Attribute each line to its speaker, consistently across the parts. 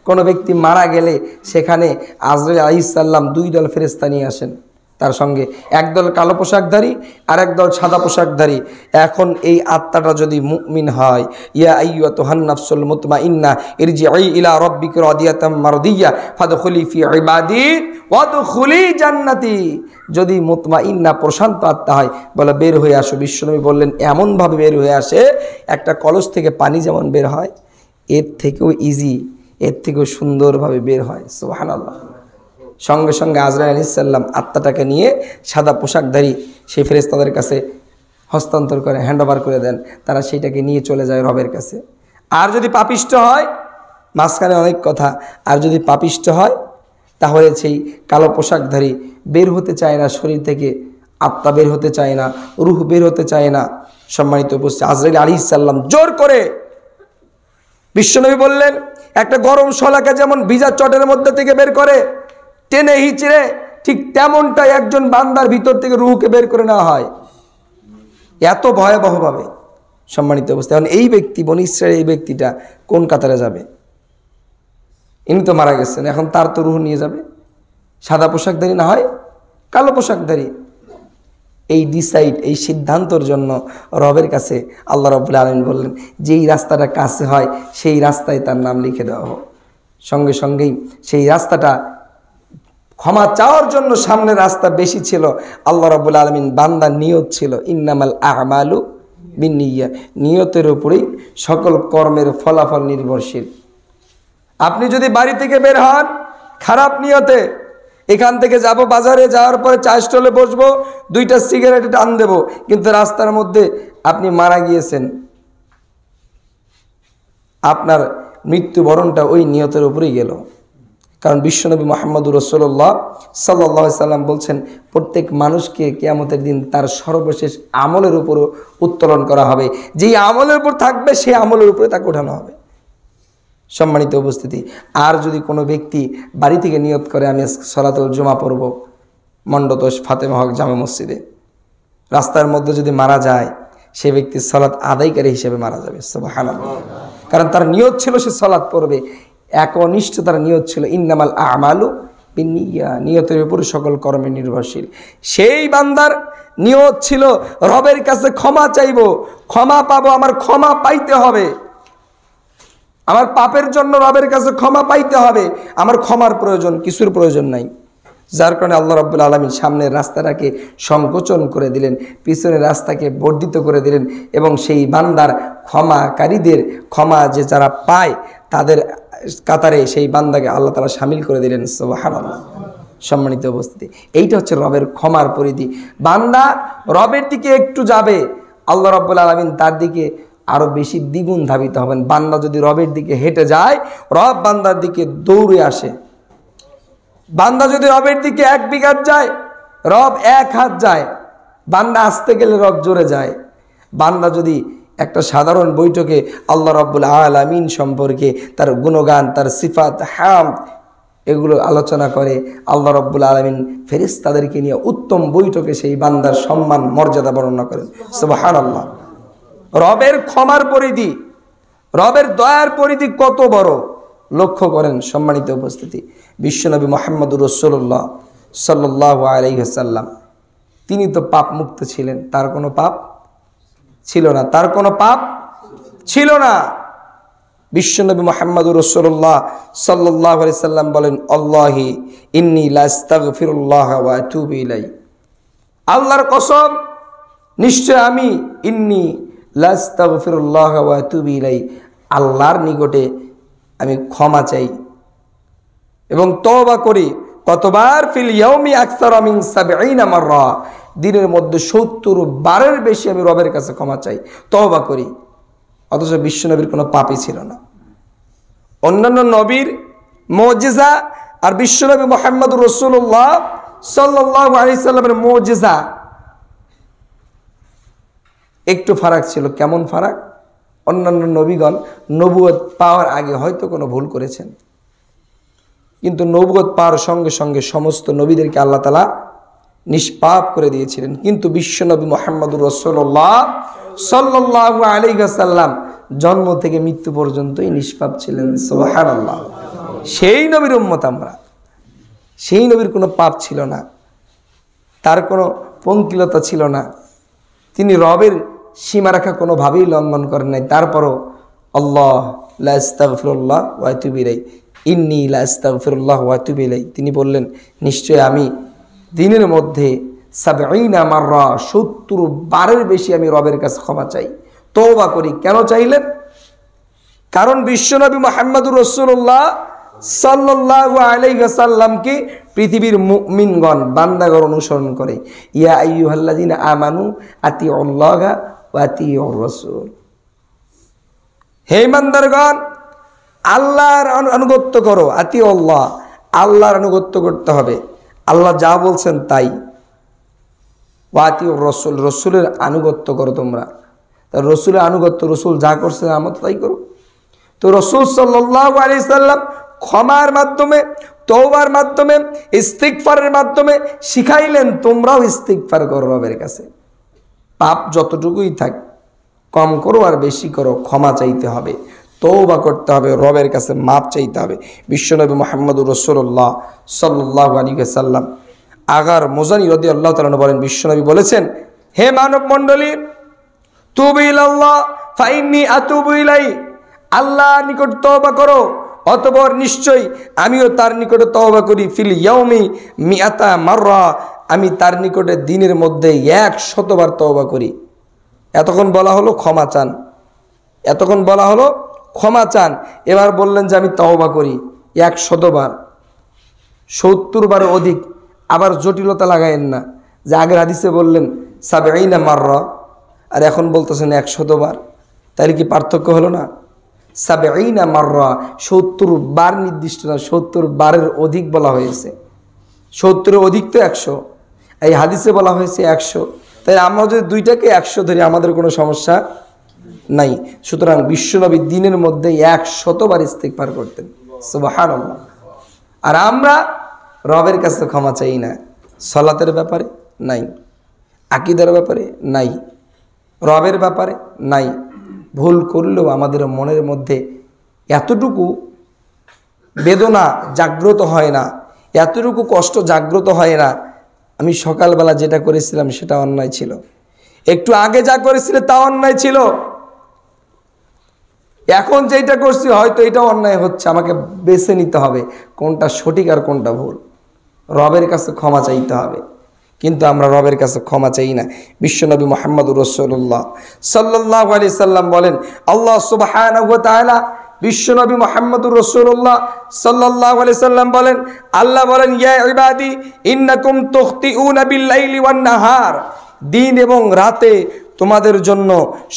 Speaker 1: কোনো ব্যক্তি মারা গেলে সেখানে আজরাইল আলাইহিস সালাম 2 দল ফেরেশতা নিয়ে আসেন, তার সঙ্গে একদল কালো পোশাকধারী আর একদল সাদা পোশাকধারী। এখন এই আত্মাটা যদি মুমিন হয়, ইয়া আইয়ুহান নাফসুল মুতমাইন্না ইরজিই ইলা রাব্বিকা রাদিয়াতাম মারদিয়া ফাদখুলি ফি ইবাদি ওয়াদখুলি জান্নাতি, যদি মুতমাইন্না প্রশান্ত আত্মা হয় বলে বের হয়ে আসো। বিশ্বনবী বললেন এমনভাবে বের হয়ে আসে, একটা কলস থেকে পানি যেমন বের হয় এর থেকেও ইজি, এর থেকেও সুন্দরভাবে বের হয়। সুবহানাল্লাহ। সঙ্গে সঙ্গে আজরাইল আলাইহিস সালাম আত্মাটাকে নিয়ে সাদা পোশাকধারী সেই ফেরেশতাদের কাছে হস্তান্তর করে, হ্যান্ডওভার করে দেন, তারা সেইটাকে নিয়ে চলে যায় রবের কাছে। আর যদি পাপিষ্ট হয়, মাঝখানে অনেক কথা, আর যদি পাপিষ্ট হয় তাহলে সেই কালো পোশাকধারী বের হতে চায় না, শরীর থেকে আত্মা বের হতে চায় না, রূহ বের হতে চায় না। সম্মানিত উপস্থিতি, আজরাইল আলাইহিস সালাম জোর করে, বিশ্বনবী বললেন একটা গরম শলাকে যেমন ভিজা চটের মধ্যে থেকে বের করে টেনে হিচড়ে, ঠিক তেমনটাই একজন বান্দার ভিতর থেকে রূহকে বের করে নেওয়া হয়, এত ভয়াবহভাবে। সম্মানিত অবস্থা, এখন এই ব্যক্তি বনী ইসরায়েল, এই ব্যক্তিটা কোন কাতারে যাবে? ইনি তো মারা গেছেন, এখন তার তো রূহ নিয়ে যাবে, সাদা পোশাকধারী না হয় কালো পোশাকধারী। এই ডিসাইড, এই সিদ্ধান্তর জন্য রবের কাছে আল্লাহ রাব্বুল আলামিন বললেন যেই রাস্তাটা কাছে হয় সেই রাস্তায় তার নাম লিখে দেওয়া হোক। সঙ্গে সঙ্গেই সেই রাস্তাটা ক্ষমা চাওয়ার জন্য সামনের রাস্তা বেশি ছিল। আল্লাহ রাব্বুল আলামিন বান্দার নিয়ত ছিল ইন্নামাল আমালু বিন্নিয়া, নিয়তের উপরেই সকল কর্মের ফলাফল নির্ভরশীল। আপনি যদি বাড়ি থেকে বের হন খারাপ নিয়তে, এখান থেকে যাব বাজারে, যাওয়ার পরে চা স্টলে বসবো, 2টা সিগারেট টান দেবো, কিন্তু রাস্তার মধ্যে আপনি মারা গিয়েছেন, আপনার মৃত্যুবরণটা ওই নিয়তের উপরেই গেল। কারণ বিশ্বনবী মুহাম্মদুর রাসূলুল্লাহ সাল্লাল্লাহু আলাইহি সাল্লাম বলছেন প্রত্যেক মানুষকে কিয়ামতের দিন তার সর্বশেষ আমলের উপর উত্তোলন করা হবে, যেই আমলের উপর থাকবে সেই আমলের উপরে তাকে ওঠানো হবে। সম্মানিত উপস্থিতি, আর যদি কোনো ব্যক্তি বাড়ি থেকে নিয়ত করে আমি সালাতুল জুমা পড়ব মণ্ডতোষ ফাতেমা হক জামে মসজিদে, রাস্তার মধ্যে যদি মারা যায় সে ব্যক্তি সালাত আদায়কারী হিসেবে মারা যাবে। সুবহানাল্লাহ। কারণ তার নিয়ত ছিল সে সালাত পড়বে, একনিষ্ঠ তার নিয়ত ছিল ইন্নামাল আমালু বিন্নিয়া, নিয়তের উপর সকল কর্মে নির্ভরশীল। সেই বান্দার নিয়ত ছিল রবের কাছে ক্ষমা চাইব, ক্ষমা পাবো, আমার ক্ষমা পাইতে হবে, আমার পাপের জন্য রবের কাছে ক্ষমা পাইতে হবে, আমার ক্ষমার প্রয়োজন, কিছুর প্রয়োজন নাই। যার কারণে আল্লাহ রাব্বুল আলামিন সামনের রাস্তাটাকে সংকোচন করে দিলেন, পিছনের রাস্তাকে বর্ধিত করে দিলেন, এবং সেই বান্দার ক্ষমাকারীদের ক্ষমা যে যারা পায় তাদের কাতারে সেই বান্দাকে আল্লাহ তাআলা শামিল করে দিলেন। সুবহানাল্লাহ। সম্মানিত উপস্থিতি, এইটা হচ্ছে রবের ক্ষমার পরিধি। বান্দা রবের দিকে একটু যাবে, আল্লাহ রাব্বুল আলামিন তার দিকে আরো বেশি দ্বিগুণ ধাবিত হবেন। বান্দা যদি রবের দিকে হেঁটে যায়, রব বান্দার দিকে দৌড়ে আসে। বান্দা যদি রবের দিকে 1 বিঘাত যায়, রব 1 হাত যায়। বান্দা আসতে গেলে রব জোরে যায়। বান্দা যদি একটা সাধারণ বৈঠকে আল্লাহ রাব্বুল আলামিন সম্পর্কে তার গুণগান, তার সিফাত, হামদ এগুলো আলোচনা করে, আল্লাহ রাব্বুল আলামিন ফেরেশতাদেরকে নিয়ে উত্তম বৈঠকে সেই বান্দার সম্মান মর্যাদা বর্ণনা করেন। সুবহানাল্লাহ। রবের ক্ষমার পরিধি, রবের দয়ার পরিধি কত বড় লক্ষ্য করেন। সম্মানিত উপস্থিতি, বিশ্বনবী মুহাম্মদুর রাসূলুল্লাহ সাল্লাল্লাহু আলাইহি ওয়াসাল্লাম তিনি তো পাপ মুক্ত ছিলেন, তার কোনো পাপ ছিল না, তার কোনো পাপ ছিল না। বিশ্বনবী মুহাম্মদুর রাসূলুল্লাহ সাল্লাল্লাহু আলাইহি ওয়াসাল্লাম বলেন আল্লাহি ইন্নী লা আস্তাগফিরুল্লাহ ওয়া আতুবু ইলাই, আল্লাহর কসম নিশ্চয় আমি ইন্নী লা আস্তাগফিরুল্লাহ ওয়া আতুবু ইলাই, আল্লাহর নিকটে আমি ক্ষমা চাই এবং তওবা করি। কতবার? ফিল ইয়াউমি আকসারা মিন ৭০ মাররা, দিনের মধ্যে ৭০ বারের বেশি আমি রবের কাছে ক্ষমা চাই, তওবা করি। অথচ বিশ্বনবীর কোনো পাপই ছিল না। অন্যান্য নবীর মুজিজা আর বিশ্বনবী মুহাম্মদুর রাসূলুল্লাহ সাল্লাল্লাহু আলাইহি সাল্লামের মুজিজা একটু ফারাক ছিল। কেমন ফারাক? অন্যান্য নবীগণ নবুয়ত পাওয়ার আগে হয়তো কোনো ভুল করেছেন, কিন্তু নবুয়ত পাওয়ার সঙ্গে সঙ্গে সমস্ত নবীদেরকে আল্লাহ তাআলা নিষ্পাপ করে দিয়েছিলেন। কিন্তু বিশ্বনবী মুহাম্মদুর রাসূলুল্লাহ সাল্লাল্লাহু আলাইহি ওয়াসাল্লাম জন্ম থেকে মৃত্যু পর্যন্তই নিষ্পাপ ছিলেন। সুবহানাল্লাহ। সেই নবীর উম্মত আমরা। সেই নবীর কোনো পাপ ছিল না, তার কোনো পঙ্কিলতা ছিল না, তিনি রবের সীমারেখা কোনোভাবেই লঙ্ঘন করেন নাই। তারপরও আল্লাহ লা আস্তাগফিরুল্লাহ ওয়া আতুবু ইলাইহি, ইন্নী লা আস্তাগফিরুল্লাহ ওয়া আতুবু ইলাইহি, তিনি বললেন নিশ্চয় আমি দিনের মধ্যে ৭০ মাররা ৭০ বারের বেশি আমি রবের কাছে ক্ষমা চাই, তওবা করি। কেন চাইলেন? কারণ বিশ্বনবী মুহাম্মদুর রাসূলুল্লাহ সাল্লাল্লাহু আলাইহি ওয়াসাল্লামকে পৃথিবীর মুমিনগণ বান্দাগণ অনুসরণ করে। ইয়া আইয়ুহাল্লাযিনা আমানু আতিউল্লাহা ওয়া আতিউর রাসূল, হে ইমানদারগণ আল্লাহর আনুগত্য করো। আতিউল্লাহ, আল্লাহর আনুগত্য করতে হবে, আল্লাহ যা বলছেন তাই। ওয়া আতিউর রাসূল, রাসূলের আনুগত্য করো তোমরা। তা রাসূলের আনুগত্য, রাসূল যা করছেন আমরা তো তাই করো। তো রাসূল সাল্লাল্লাহু আলাইহি সাল্লাম ক্ষমার মাধ্যমে, তওবার মাধ্যমে, ইস্তিগফারের মাধ্যমে শিখাইলেন তোমরাও ইস্তিগফার করো রবের কাছে। পাপ যতটুকুই থাক, কম করো আর বেশি করো, ক্ষমা চাইতে হবে, তওবা করতে হবে, রবের কাছে মাপ চাইতে হবে। বিশ্বনবী মুহাম্মদুর রাসূলুল্লাহ সাল্লাল্লাহু আলাইহি ওয়াসাল্লাম আগার মুজানি রাদিয়াল্লাহু তাআলা বলেন, বিশ্বনবী বলেছেন, হে মানব মণ্ডলী, তুবু ইলাল্লাহ ফাইন্নী আতুবু ইলাই, আল্লাহর নিকট তওবা করো, অতঃপর নিশ্চয়ই আমিও তার নিকটে তওবা করি। ফিল ইয়াউমি মিআতা মাররা, আমি তার নিকটে দিনের মধ্যে ১০০ বার তওবা করি। এতক্ষণ বলা হলো ক্ষমা চান, এতক্ষণ বলা হলো ক্ষমা চান, এবার বললেন যে আমি তওবা করি ১০০ বার, ৭০ বারের অধিক। আবার জটিলতা লাগায়েন না যে আগের হাদিসে বললেন ৭০ মাররা আর এখন বলতেছেন ১০০ বার, তাহলে কি পার্থক্য হলো না? ৭০ মাররা ৭০ বার নির্দিষ্ট না, ৭০ বারের অধিক বলা হয়েছে। ৭০ অধিক তো ১০০, এই হাদিসে বলা হয়েছে ১০০। তাই আমরা যদি দুইটাকে ১০০ ধরি আমাদের কোনো সমস্যা নাই। সুতরাং বিশ্বনবী দিনের মধ্যে ১০০ বার ইস্তিগফার করতেন, সুবহানাল্লাহ। আর আমরা রবের কাছে ক্ষমা চাই না, সালাতের ব্যাপারে নাই, আকীদার ব্যাপারে নাই, রবের ব্যাপারে নাই। ভুল করলেও আমাদের মনের মধ্যে এতটুকু বেদনা জাগ্রত হয় না, এতটুকু কষ্ট জাগ্রত হয় না, আমি সকালবেলা যেটা করেছিলাম সেটা অন্যায় ছিল, একটু আগে যা করেছিল তা অন্যায় ছিল, এখন যেটা করছি হয়তো এটা অন্যায় হচ্ছে, আমাকে বেছে নিতে হবে কোনটা সঠিক আর কোনটা ভুল। রবের কাছে ক্ষমা চাইতে হবে, কিন্তু আমরা রবের কাছে ক্ষমা চাই না। বিশ্বনবী মুহাম্মদুর রাসূলুল্লাহ সাল্লাল্লাহু আলাইহি সাল্লাম বলেন, আল্লাহ সুবহানাহু ওয়া তাআলা, বিশ্বনবী মুহাম্মদুর রাসূলুল্লাহ সাল্লাল্লাহু আলাইহি সাল্লাম বলেন, আল্লাহ বলেন, ইয়া ইবাদি ইন্নাকুম তুখতিউনা বিল লাইলি ওয়ান নাহার, দিন এবং রাতে তোমাদের জন্য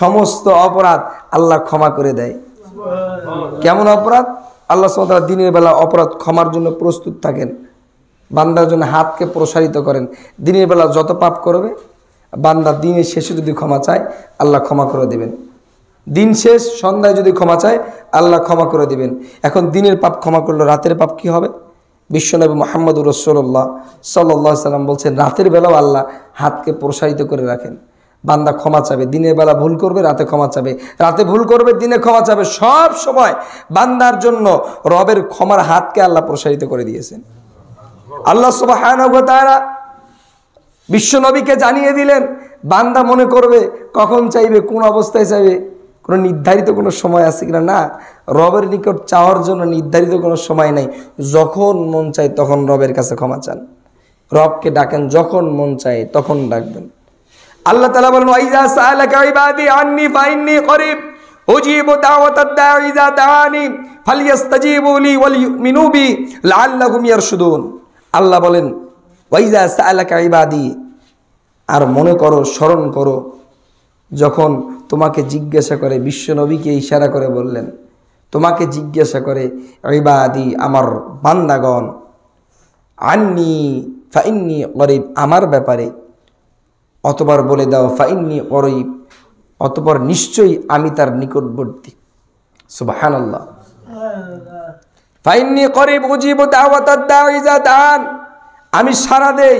Speaker 1: সমস্ত অপরাধ আল্লাহ ক্ষমা করে দেয়। কেমন অপরাধ? আল্লাহ সুবহানাহু ওয়া তাআলা দিনের বেলা অপরাধ ক্ষমার জন্য প্রস্তুত থাকেন, বান্দার জন্য হাতকে প্রসারিত করেন। দিনের বেলা যত পাপ করবে বান্দা দিনের শেষে যদি ক্ষমা চায় আল্লাহ ক্ষমা করে দেবেন, দিন শেষ সন্ধ্যায় যদি ক্ষমা চায় আল্লাহ ক্ষমা করে দিবেন। এখন দিনের পাপ ক্ষমা করলে রাতের পাপ কি হবে? বিশ্বনবী মুহাম্মদুর রাসূলুল্লাহ সাল্লাল্লাহু আলাইহি সাল্লাম বলছেন, রাতের বেলাও আল্লাহ হাতকে প্রসারিত করে রাখেন, বান্দা ক্ষমা চাবে, দিনের বেলা ভুল করবে রাতে ক্ষমা চাবে, রাতে ভুল করবে দিনে ক্ষমা চাবে, সব সময় বান্দার জন্য রবের ক্ষমার হাতকে আল্লাহ প্রসারিত করে দিয়েছেন। আল্লাহ সুবহানাহু ওয়া তাআলা বিশ্বনবীকে জানিয়ে দিলেন, বান্দা মনে করবে কখন চাইবে, কোন অবস্থায় চাইবে, কোনো নির্ধারিত কোনো সময় আছে কিনা? না, রবের নিকট চাওয়ার জন্য নির্ধারিত কোনো সময় নাই, যখন মন চায় তখন রবের কাছে ক্ষমা চান, রবকে ডাকেন, যখন মন চায় তখন ডাকবেন। আল্লাহ তাআলা বলেন, ওয়াইজা সাআলাকা ইবাদি আন্নী ফাইন্নী করিব উজিবু দাওয়াতাদ দাঈ ইযা দাআনি ফালইস্তাজিবু লি ওয়াল ইউমিনু বি লাআল্লাহুম ইয়ারশুদুন। আল্লাহ বলেন, ওয়াইজা সাআলাকা ইবাদি, আর মনে করো, স্মরণ করো, যখন তোমাকে জিজ্ঞাসা করে, বিশ্বনবীকে ইশারা করে বললেন, তোমাকে জিজ্ঞাসা করে ইবাদি, আমার বান্দাগণ, আন্নী ফাইন্নী করিব, আমার ব্যাপারে, অতবার বলে দাও ফাইন্নী করিব, অতপর নিশ্চয়ই আমি তার নিকটবর্তী। সুবহানাল্লাহ। ফাইন্নী করিব উজিবু দাওয়াতাদ দাঈ ইযা দাআন, আমি সাড়া দেই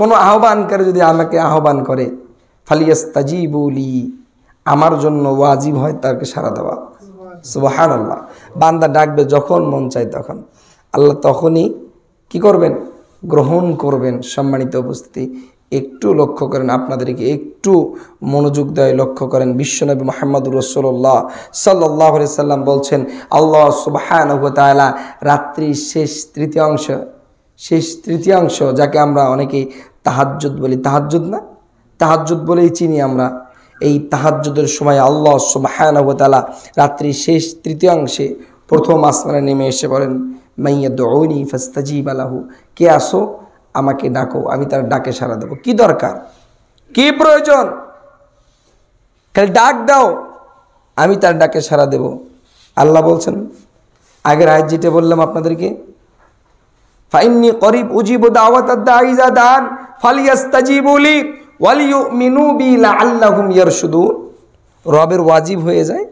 Speaker 1: কোনো আহ্বানকারী যদি আমাকে আহ্বান করে, ফালিয়াস্তাজিবু লি, আমার জন্য ওয়াজিব হয় তাকে সাড়া দেওয়া। সুবহানাল্লাহ। বান্দা ডাকবে যখন মন চায় তখন, আল্লাহ তখনই কি করবেন? গ্রহণ করবেন। সম্মানিত উপস্থিতি, একটু লক্ষ্য করেন, আপনাদেরকে একটু মনোযোগ দেয় লক্ষ্য করেন। বিশ্বনবী মুহাম্মদুর রাসূলুল্লাহ সাল্লাল্লাহু আলাইহি সাল্লাম বলছেন, আল্লাহ সুবহানাহু ওয়া তাআলা রাত্রির শেষ তৃতীয়াংশ, যাকে আমরা অনেকেই তাহাজ্জুদ বলি, তাহাজ্জুদ না, তাহাজ্জুদ বলেই চিনি আমরা। এই তাহাজ্জুদের সময় আল্লাহ সুবহানাহু ওয়া তাআলা রাত্রির শেষ তৃতীয়াংশে প্রথম আসমানে নেমে এসে বলেন, মাইয়াদউনি ফাস্তাজিব লাহু, কে আসো আমাকে ডাকো, আমি তার ডাকে সাড়া দেবো। কি দরকার, কি প্রয়োজন? খালি ডাক দাও, আমি তার ডাকে সাড়া দেব। আল্লাহ বলছেন, আগের আয়াত যেটা বললাম আপনাদেরকে, ফাইন্নী করিব উজিবু দাওয়াতাদ দাঈ ইযা দান ফালিয়াস্তাজিবু লি ওয়ালিয়ুমিনু বি লাআল্লাহুম ইয়ারশুদুন। রবের ওয়াজিব হয়ে যায়,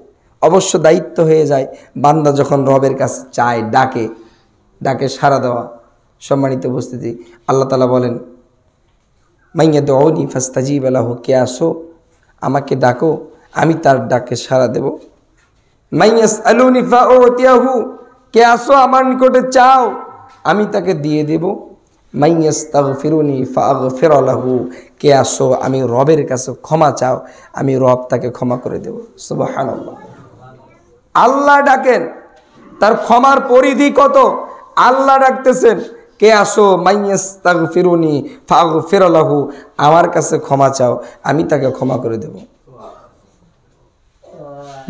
Speaker 1: অবশ্য দায়িত্ব হয়ে যায় বান্দা যখন রবের কাছে চায়, ডাকে সাড়া দেওয়া। সম্মানিত উপস্থিতি, আল্লাহ তাআলা বলেন, মাইয়াদউনি ফাস্তাজিব লাহু, কে আসো আমাকে ডাকো, আমি তার ডাকে সাড়া দেব। মাইয়াসআলুনি ফাউতিয়াহু, কে আসো আমার নিকটে চাও, আমি তাকে দিয়ে দেব। মাইয়াস্তাগফিরুনি ফাগফির লাহু, কে আসো আমি রবের কাছে ক্ষমা চাও, আমি রব তাকে ক্ষমা করে দেব। সুবহানাল্লাহ। আল্লাহ ডাকেন, তার ক্ষমার পরিধি কত! আল্লাহ ডাকতেছেন, কে আসো, মাইয়াস্তাগফিরুনি ফাগফির লাহু, আমার কাছে ক্ষমা চাও, আমি তাকে ক্ষমা করে দেব।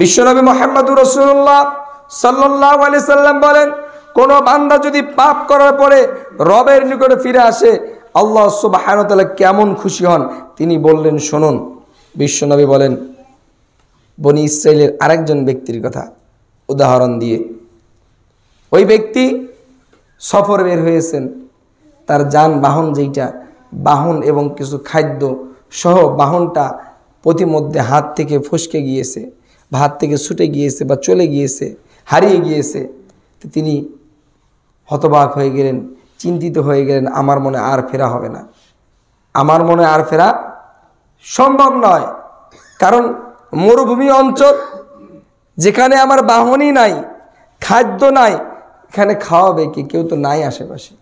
Speaker 1: বিশ্বনবী মুহাম্মদুর রাসূলুল্লাহ সাল্লাল্লাহু আলাইহি সাল্লাম বলেন, কোন বান্দা যদি পাপ করার পরে রবের নিকটে ফিরে আসে, আল্লাহ সুবহানাহু ওয়া তাআলা কেমন খুশি হন তিনি বললেন, শুনুন। বিশ্বনবী বলেন, বনি ইসরাইলের আরেকজন ব্যক্তির কথা উদাহরণ দিয়ে, ওই ব্যক্তি সফর বের হয়েছেন, তার যানবাহন যেইটা, বাহন এবং কিছু খাদ্য সহ বাহনটা প্রতিমধ্যে হাত থেকে ফসকে গিয়েছে, হাত থেকে ছুটে গিয়েছে বা চলে গিয়েছে, হারিয়ে গিয়েছে। তিনি হতবাক হয়ে গেলেন, চিন্তিত হয়ে গেলেন, আমার মনে আর ফেরা হবে না, আমার মনে আর ফেরা সম্ভব নয়। কারণ মরুভূমি অঞ্চল, যেখানে আমার বাহনই নাই, খাদ্য নাই, এখানে খাওয়াবে কি? কেউ তো নাই আশেপাশে,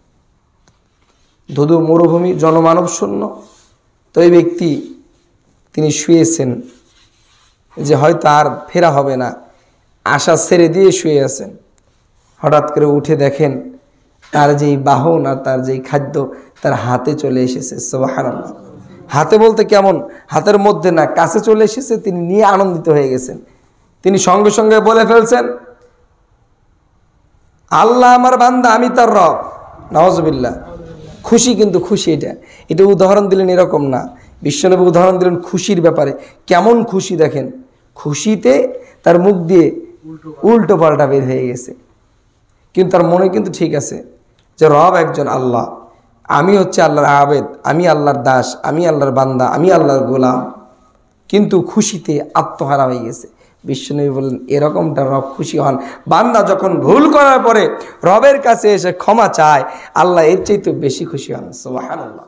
Speaker 1: ধুধু মরুভূমি, জনমানব শূন্য। তো এই ব্যক্তি তিনি শুয়েছেন যে হয়তো আর ফেরা হবে না, আশা ছেড়ে দিয়ে শুয়ে আছেন। হঠাৎ করে উঠে দেখেন তার যেই বাহন আর তার যেই খাদ্য তার হাতে চলে এসেছে। সুবহানাল্লাহ। হাতে বলতে কেমন, হাতের মধ্যে না, কাছে চলে এসেছে। তিনি নিয়ে আনন্দিত হয়ে গেছেন। তিনি সঙ্গে সঙ্গে বলে ফেলছেন, আল্লাহ আমার বান্দা, আমি তার রব। নাউজুবিল্লাহ। খুশি, কিন্তু খুশি এটা উদাহরণ দিলেন এরকম না, বিশ্বনবী উদাহরণ দিলেন খুশির ব্যাপারে। কেমন খুশি দেখেন, খুশিতে তার মুখ দিয়ে উল্টো পাল্টা বের হয়ে গেছে, কিন্তু তার মনে কিন্তু ঠিক আছে যে রব একজন আল্লাহ, আমি হচ্ছে আল্লাহর আবেদ, আমি আল্লাহর দাস, আমি আল্লাহর বান্দা, আমি আল্লাহর গোলাম। কিন্তু খুশিতে আত্মহারা হয়ে গেছে। বিশ্বনবী বললেন, এরকমটা রব খুশি হন। বান্দা যখন ভুল করার পরে রবের কাছে এসে ক্ষমা চায়, আল্লাহ এর চাইতে বেশি খুশি হন। সুবহানাল্লাহ।